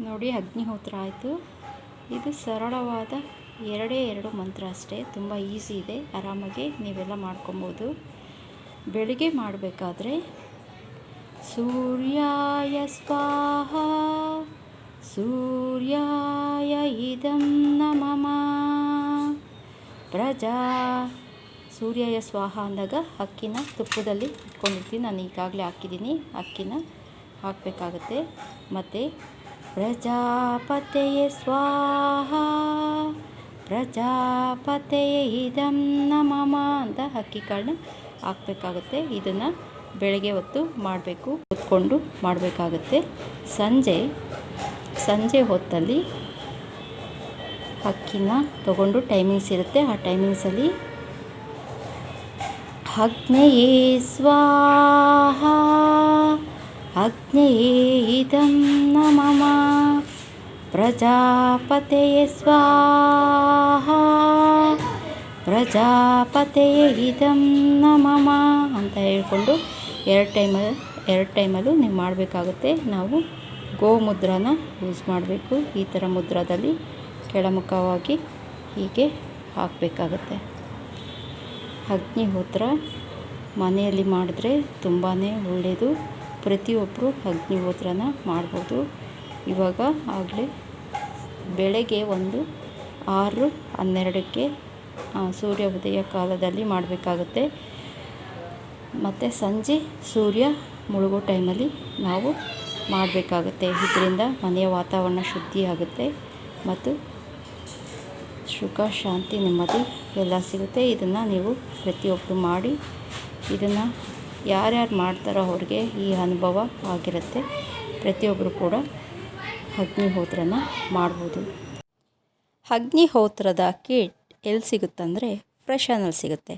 ನೋಡಿ ಅಗ್ನಿಹೋತ್ರ ಆಯಿತು. ಇದು ಸರಳವಾದ ಎರಡು ಮಂತ್ರ ಅಷ್ಟೇ, ತುಂಬ ಈಸಿ ಇದೆ. ಆರಾಮಾಗಿ ನೀವೆಲ್ಲ ಮಾಡ್ಕೊಬೋದು. ಬೆಳಿಗ್ಗೆ ಮಾಡಬೇಕಾದ್ರೆ ಸೂರ್ಯಾಯ ಸ್ವಾಹ ಸೂರ್ಯಾಯ ಇದಂ ನಮಃ ಪ್ರಜಾ ಸೂರ್ಯಾಯ ಸ್ವಾಹ ಅಂದಾಗ ಅಕ್ಕಿನ ತುಪ್ಪದಲ್ಲಿ ಇಟ್ಕೊಂಡಿರ್ತೀನಿ. ನಾನು ಈಗಾಗಲೇ ಹಾಕಿದ್ದೀನಿ. ಅಕ್ಕಿನ ಹಾಕಬೇಕಾಗತ್ತೆ. ಮತ್ತು ಪ್ರಜಾಪತೆಯೇ ಸ್ವಾಹ ಪ್ರಜಾಪತೆಯೇ ಇದಂ ನಮಃ ಅಂತ ಅಕ್ಕಿ ಕಾಳನ್ನ ಹಾಕಬೇಕಾಗತ್ತೆ. ಇದನ್ನು ಬೆಳಗ್ಗೆ ಹೊತ್ತು ಮಾಡಬೇಕು, ಕೂತ್ಕೊಂಡು ಮಾಡಬೇಕಾಗತ್ತೆ. ಸಂಜೆ ಹೊತ್ತಲ್ಲಿ ಅಕ್ಕಿನ ತಗೊಂಡು ಟೈಮಿಂಗ್ಸ್ ಇರುತ್ತೆ. ಆ ಟೈಮಿಂಗ್ಸಲ್ಲಿ ಅಗ್ನೇಯೇ ಸ್ವಾಹ ಅಗ್ನೇಯೇ ಇದಂ ನಮಃ ಪ್ರಜಾಪತೆಯೇ ಸ್ವಾಹ ಪ್ರಜಾಪತೆಯೇ ಇದಂ ನಮಃ ಅಂತ ಹೇಳ್ಕೊಂಡು ಎರಡು ಟೈಮಲ್ಲೂ ನೀವು ಮಾಡಬೇಕಾಗುತ್ತೆ. ನಾವು ಗೋಮುದ್ರನ ಯೂಸ್ ಮಾಡಬೇಕು. ಈ ಥರ ಮುದ್ರದಲ್ಲಿ ಕೆಳಮುಖವಾಗಿ ಹೀಗೆ ಹಾಕಬೇಕಾಗತ್ತೆ. ಅಗ್ನಿಹೋತ್ರ ಮನೆಯಲ್ಲಿ ಮಾಡಿದ್ರೆ ತುಂಬಾ ಒಳ್ಳೆಯದು. ಪ್ರತಿಯೊಬ್ಬರು ಅಗ್ನಿಹೋತ್ರನ ಮಾಡ್ಬೋದು. ಇವಾಗ ಆಗಲೇ ಬೆಳಗ್ಗೆ ಒಂದು 6:12ಕ್ಕೆ ಸೂರ್ಯ ಉದಯ ಕಾಲದಲ್ಲಿ ಮಾಡಬೇಕಾಗುತ್ತೆ. ಮತ್ತು ಸಂಜೆ ಸೂರ್ಯ ಮುಳುಗೋ ಟೈಮಲ್ಲಿ ನಾವು ಮಾಡಬೇಕಾಗುತ್ತೆ. ಇದರಿಂದ ಮನೆಯ ವಾತಾವರಣ ಶುದ್ಧಿಯಾಗುತ್ತೆ ಮತ್ತು ಸುಖ ಶಾಂತಿ ನೆಮ್ಮದಿ ಎಲ್ಲ ಸಿಗುತ್ತೆ. ಇದನ್ನು ನೀವು ಪ್ರತಿಯೊಬ್ಬರು ಮಾಡಿ. ಇದನ್ನು ಯಾರ್ಯಾರು ಮಾಡ್ತಾರೋ ಅವ್ರಿಗೆ ಈ ಅನುಭವ ಆಗಿರುತ್ತೆ. ಪ್ರತಿಯೊಬ್ಬರು ಕೂಡ ಅಗ್ನಿಹೋತ್ರನ ಮಾಡ್ಬೋದು. ಅಗ್ನಿಹೋತ್ರದ ಕಿಟ್ ಎಲ್ಲಿ ಸಿಗುತ್ತಂದರೆ ಫ್ರೆಶನಲ್ಲಿ ಸಿಗುತ್ತೆ.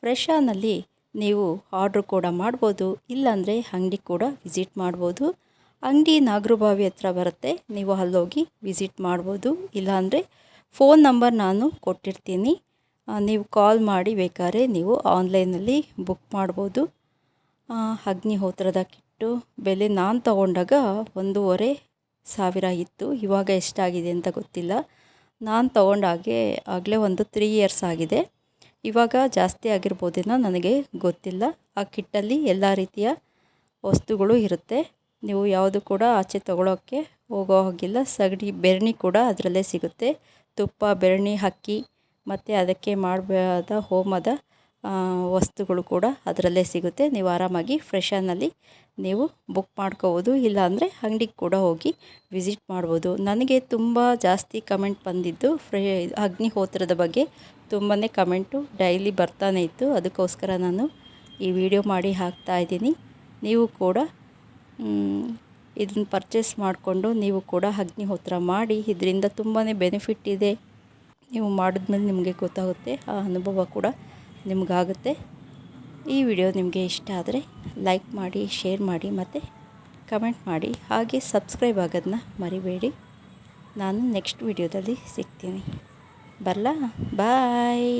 ಫ್ರೆಶನಲ್ಲಿ ನೀವು ಆರ್ಡ್ರ್ ಕೂಡ ಮಾಡ್ಬೋದು. ಇಲ್ಲಾಂದರೆ ಅಂಗಡಿ ಕೂಡ ವಿಸಿಟ್ ಮಾಡ್ಬೋದು. ಅಂಗಡಿ ನಾಗರಬಾವಿ ಹತ್ರ ಬರುತ್ತೆ. ನೀವು ಅಲ್ಲೋಗಿ ವಿಸಿಟ್ ಮಾಡ್ಬೋದು. ಇಲ್ಲಾಂದರೆ ಫೋನ್ ನಂಬರ್ ನಾನು ಕೊಟ್ಟಿರ್ತೀನಿ. ನೀವು ಕಾಲ್ ಮಾಡಿ ಬೇಕಾದ್ರೆ ನೀವು ಆನ್ಲೈನಲ್ಲಿ ಬುಕ್ ಮಾಡ್ಬೋದು. ಅಗ್ನಿಹೋತ್ರದ ಕಿಟ್ಟು ಬೆಲೆ ನಾನು ತೊಗೊಂಡಾಗ 1,500 ಇತ್ತು. ಇವಾಗ ಎಷ್ಟಾಗಿದೆ ಅಂತ ಗೊತ್ತಿಲ್ಲ. ನಾನು ಆಗಲೇ ಒಂದು 3 ಇಯರ್ಸ್ ಆಗಿದೆ. ಇವಾಗ ಜಾಸ್ತಿ ಆಗಿರ್ಬೋದೇನೋ, ನನಗೆ ಗೊತ್ತಿಲ್ಲ. ಆ ಕಿಟ್ಟಲ್ಲಿ ಎಲ್ಲ ರೀತಿಯ ವಸ್ತುಗಳು ಇರುತ್ತೆ. ನೀವು ಯಾವುದು ಕೂಡ ಆಚೆ ತೊಗೊಳೋಕ್ಕೆ ಹೋಗೋ ಹಾಗಿಲ್ಲ. ಸಗಣಿ ಬೆರಣಿ ಕೂಡ ಅದರಲ್ಲೇ ಸಿಗುತ್ತೆ. ತುಪ್ಪ, ಬೆರಣಿ, ಅಕ್ಕಿ ಮತ್ತು ಅದಕ್ಕೆ ಮಾಡಬೇಕಾದ ಹೋಮದ ವಸ್ತುಗಳು ಕೂಡ ಅದರಲ್ಲೇ ಸಿಗುತ್ತೆ. ನೀವು ಆರಾಮಾಗಿ ಫ್ರೆಶನಲ್ಲಿ ನೀವು ಬುಕ್ ಮಾಡ್ಕೋಬೋದು. ಇಲ್ಲಾಂದರೆ ಅಂಗಡಿಗೆ ಕೂಡ ಹೋಗಿ ವಿಸಿಟ್ ಮಾಡ್ಬೋದು. ನನಗೆ ತುಂಬ ಜಾಸ್ತಿ ಕಮೆಂಟ್ ಬಂದಿದ್ದು ಅಗ್ನಿಹೋತ್ರದ ಬಗ್ಗೆ ತುಂಬಾ ಕಮೆಂಟು ಡೈಲಿ ಬರ್ತಾನೆ ಇತ್ತು. ಅದಕ್ಕೋಸ್ಕರ ನಾನು ಈ ವಿಡಿಯೋ ಮಾಡಿ ಹಾಕ್ತಾಯಿದ್ದೀನಿ. ನೀವು ಕೂಡ ಇದನ್ನು ಪರ್ಚೇಸ್ ಮಾಡಿಕೊಂಡು ನೀವು ಕೂಡ ಅಗ್ನಿಹೋತ್ರ ಮಾಡಿ. ಇದರಿಂದ ತುಂಬಾ ಬೆನಿಫಿಟ್ ಇದೆ. ನೀವು ಮಾಡಿದ್ಮೇಲೆ ನಿಮಗೆ ಗೊತ್ತಾಗುತ್ತೆ. ಆ ಅನುಭವ ಕೂಡ ನಿಮಗಾಗುತ್ತೆ. ಈ ವಿಡಿಯೋ ನಿಮಗೆ ಇಷ್ಟ ಆದರೆ ಲೈಕ್ ಮಾಡಿ, ಶೇರ್ ಮಾಡಿ ಮತ್ತು ಕಮೆಂಟ್ ಮಾಡಿ. ಹಾಗೆ ಸಬ್ಸ್ಕ್ರೈಬ್ ಆಗೋದನ್ನ ಮರಿಬೇಡಿ. ನಾನು ನೆಕ್ಸ್ಟ್ ವಿಡಿಯೋದಲ್ಲಿ ಸಿಗ್ತೀನಿ. ಬರಲಾ? ಬಾಯ್.